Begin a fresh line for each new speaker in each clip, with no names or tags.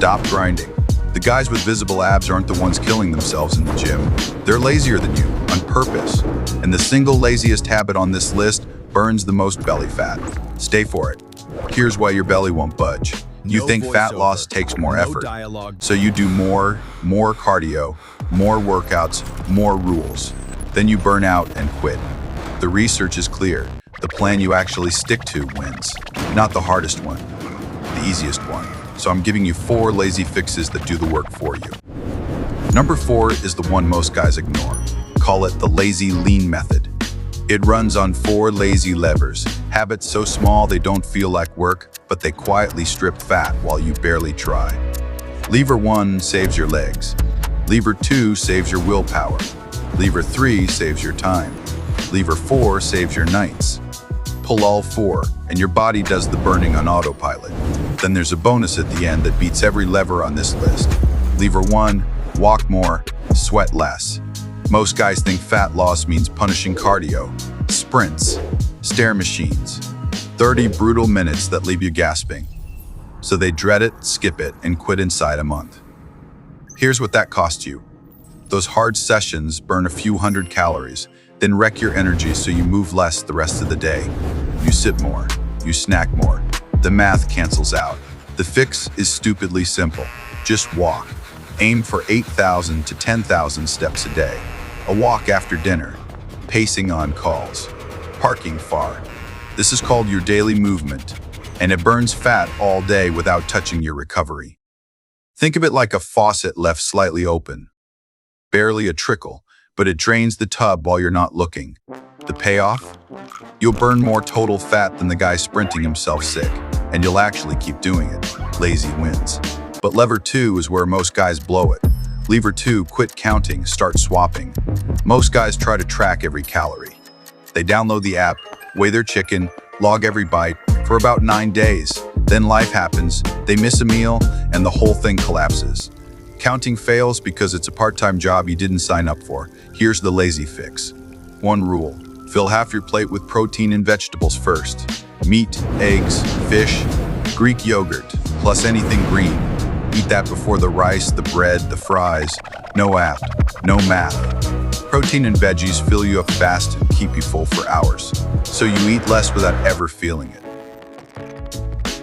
Stop grinding. The guys with visible abs aren't the ones killing themselves in the gym. They're lazier than you, on purpose. And the single laziest habit on this list burns the most belly fat. Stay for it. Here's why your belly won't budge. You think fat loss takes more effort. So you do more cardio, more workouts, more rules. Then you burn out and quit. The research is clear. The plan you actually stick to wins. Not the hardest one, the easiest one. So I'm giving you 4 lazy fixes that do the work for you. Number 4 is the one most guys ignore. Call it the lazy lean method. It runs on 4 lazy levers, habits so small they don't feel like work, but they quietly strip fat while you barely try. Lever 1 saves your legs. Lever 2 saves your willpower. Lever 3 saves your time. Lever 4 saves your nights. Pull all 4, and your body does the burning on autopilot. Then there's a bonus at the end that beats every lever on this list. Lever 1, walk more, sweat less. Most guys think fat loss means punishing cardio, sprints, stair machines, 30 brutal minutes that leave you gasping. So they dread it, skip it, and quit inside a month. Here's what that costs you. Those hard sessions burn a few hundred calories, then wreck your energy so you move less the rest of the day. You sit more, you snack more. The math cancels out. The fix is stupidly simple. Just walk. Aim for 8,000 to 10,000 steps a day. A walk after dinner. Pacing on calls. Parking far. This is called your daily movement, and it burns fat all day without touching your recovery. Think of it like a faucet left slightly open. Barely a trickle, but it drains the tub while you're not looking. The payoff? You'll burn more total fat than the guy sprinting himself sick, and you'll actually keep doing it. Lazy wins. But lever 2 is where most guys blow it. Lever 2, quit counting, start swapping. Most guys try to track every calorie. They download the app, weigh their chicken, log every bite for about 9 days. Then life happens, they miss a meal, and the whole thing collapses. Counting fails because it's a part-time job you didn't sign up for. Here's the lazy fix. 1 rule, fill half your plate with protein and vegetables first. Meat, eggs, fish, Greek yogurt, plus anything green. Eat that before the rice, the bread, the fries. No app, no math. Protein and veggies fill you up fast and keep you full for hours. So you eat less without ever feeling it.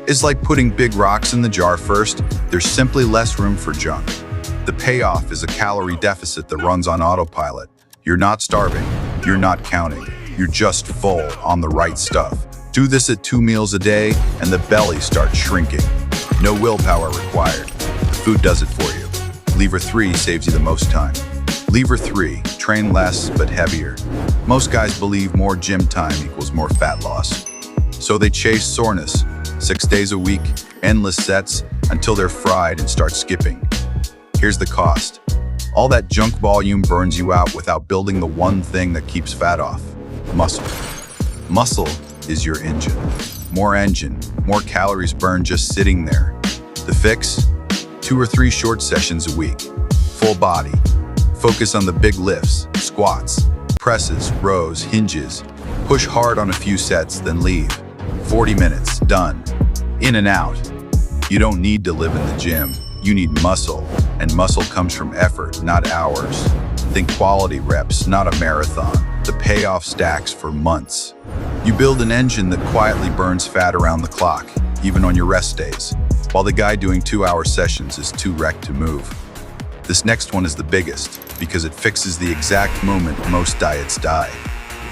It's like putting big rocks in the jar first. There's simply less room for junk. The payoff is a calorie deficit that runs on autopilot. You're not starving, you're not counting, you're just full on the right stuff. Do this at 2 meals a day and the belly starts shrinking. No willpower required. The food does it for you. Lever 3 saves you the most time. Lever 3, train less but heavier. Most guys believe more gym time equals more fat loss. So they chase soreness, 6 days a week, endless sets, until they're fried and start skipping. Here's the cost. All that junk volume burns you out without building the one thing that keeps fat off: muscle. Muscle is your engine. More calories burned just sitting there. The fix? 2 or 3 short sessions a week. Full body. Focus on the big lifts, squats, presses, rows, hinges. Push hard on a few sets, then leave. 40 minutes, done. In and out. You don't need to live in the gym. You need muscle, and muscle comes from effort, not hours. Think quality reps, not a marathon. The payoff stacks for months. You build an engine that quietly burns fat around the clock, even on your rest days, while the guy doing 2-hour sessions is too wrecked to move. This next one is the biggest, because it fixes the exact moment most diets die.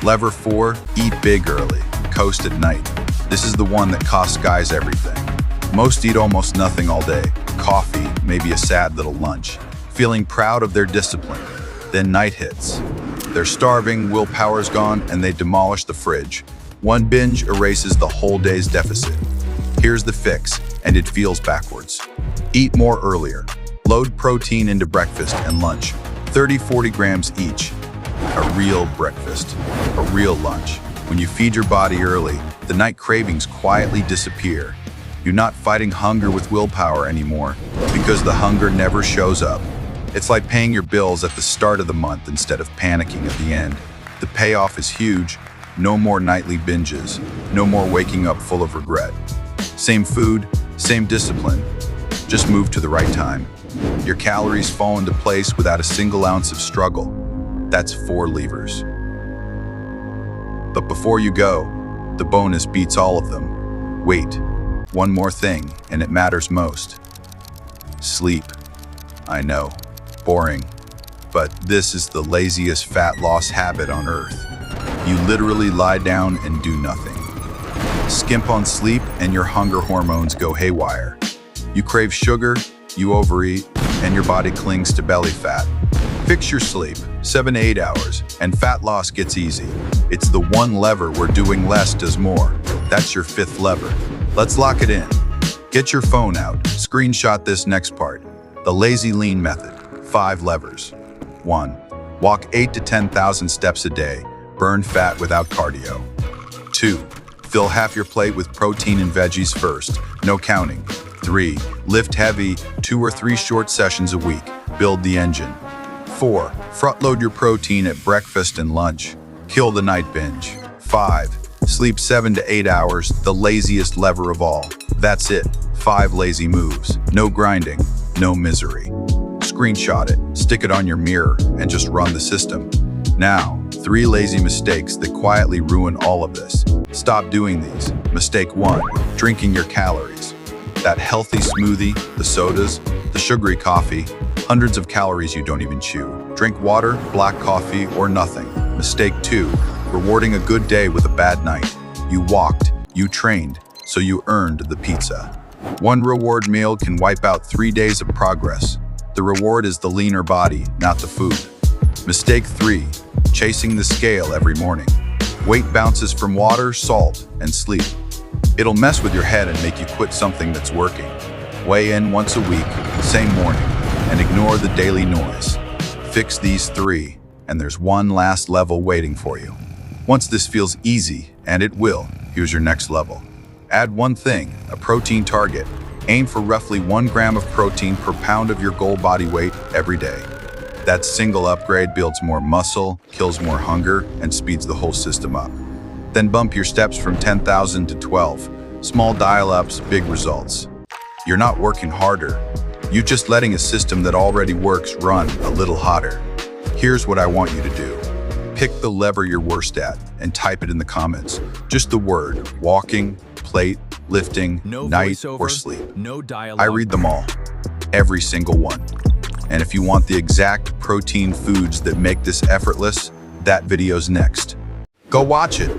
Lever 4, eat big early, coast at night. This is the one that costs guys everything. Most eat almost nothing all day. Coffee, maybe a sad little lunch. Feeling proud of their discipline. Then night hits. They're starving, willpower's gone, and they demolish the fridge. One binge erases the whole day's deficit. Here's the fix, and it feels backwards. Eat more earlier. Load protein into breakfast and lunch. 30-40 grams each. A real breakfast. A real lunch. When you feed your body early, the night cravings quietly disappear. You're not fighting hunger with willpower anymore because the hunger never shows up. It's like paying your bills at the start of the month instead of panicking at the end. The payoff is huge. No more nightly binges. No more waking up full of regret. Same food, same discipline. Just move to the right time. Your calories fall into place without a single ounce of struggle. That's 4 levers. But before you go, the bonus beats all of them. Wait, one more thing, and it matters most. Sleep. I know, boring, but this is the laziest fat loss habit on earth. You literally lie down and do nothing. Skimp on sleep and your hunger hormones go haywire. You crave sugar, you overeat, and your body clings to belly fat. Fix your sleep, 7 to 8 hours, and fat loss gets easy. It's the one lever where doing less does more. That's your 5th lever. Let's lock it in. Get your phone out, screenshot this next part. The lazy lean method, 5 levers. 1. Walk 8 to 10,000 steps a day, burn fat without cardio. 2. Fill half your plate with protein and veggies first, no counting. 3. Lift heavy, 2 or 3 short sessions a week, build the engine. 4. Front load your protein at breakfast and lunch, kill the night binge. 5. Sleep 7 to 8 hours, the laziest lever of all. That's it, 5 lazy moves, no grinding, no misery. Screenshot it, stick it on your mirror, and just run the system. Now, 3 lazy mistakes that quietly ruin all of this. Stop doing these. Mistake 1, drinking your calories. That healthy smoothie, the sodas, the sugary coffee, hundreds of calories you don't even chew. Drink water, black coffee, or nothing. Mistake 2, rewarding a good day with a bad night. You walked, you trained, so you earned the pizza. One reward meal can wipe out 3 days of progress. The reward is the leaner body, not the food. Mistake 3, chasing the scale every morning. Weight bounces from water, salt, and sleep. It'll mess with your head and make you quit something that's working. Weigh in once a week, same morning, and ignore the daily noise. Fix these 3, and there's one last level waiting for you. Once this feels easy, and it will, here's your next level. Add one thing, a protein target. Aim for roughly 1 gram of protein per pound of your goal body weight every day. That single upgrade builds more muscle, kills more hunger, and speeds the whole system up. Then bump your steps from 10,000 to 12. Small dial-ups, big results. You're not working harder. You're just letting a system that already works run a little hotter. Here's what I want you to do. Pick the lever you're worst at and type it in the comments. Just the word, walking, plate, lifting,
No
night,
voiceover,
or sleep.
no dialogue.
I read them all, every single one. And if you want the exact protein foods that make this effortless, that video's next. Go watch it.